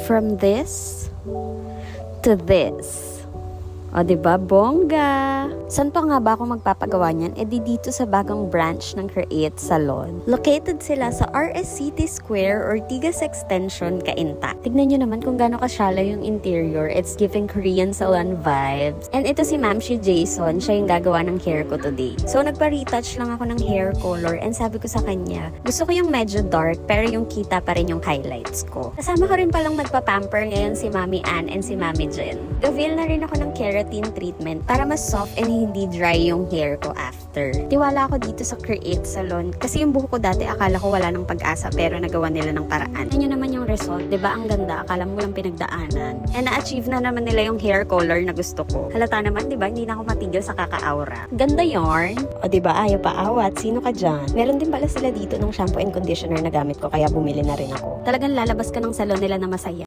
From this to this. O, diba? Bongga! Saan pa nga ba ako magpapagawa niyan? E di dito sa bagong branch ng Create Salon. Located sila sa RS City Square, Ortigas Extension, Cainta. Tignan nyo naman kung gaano kasyala yung interior. It's giving Korean salon vibes. And ito si Ma'am si Jason, siya yung gagawa ng hair ko today. So, nagpa-retouch lang ako ng hair color and sabi ko sa kanya, gusto ko yung medyo dark pero yung kita pa rin yung highlights ko. Kasama ko rin palang magpa-pamper ngayon si Mami Ann and si Mami Jen. Gavil na rin ako ng keratin treatment para mas soft and hindi dry yung hair ko after. Tiwala ako dito sa Create Salon kasi yung buhok ko dati akala ko wala ng pag-asa pero nagawa nila ng paraan. Yan naman yung result, 'di ba? Ang ganda, akala mo lang pinagdaanan. And na-achieve na naman nila yung hair color na gusto ko. Halata naman, 'di ba? Hindi na ako matigil sa kaka-aura. Ganda yarn. O 'di ba? Ayaw pa awat. Sino ka diyan? Meron din pala sila dito ng shampoo and conditioner na gamit ko kaya bumili na rin ako. Talagang lalabas ka ng salon nila na masaya.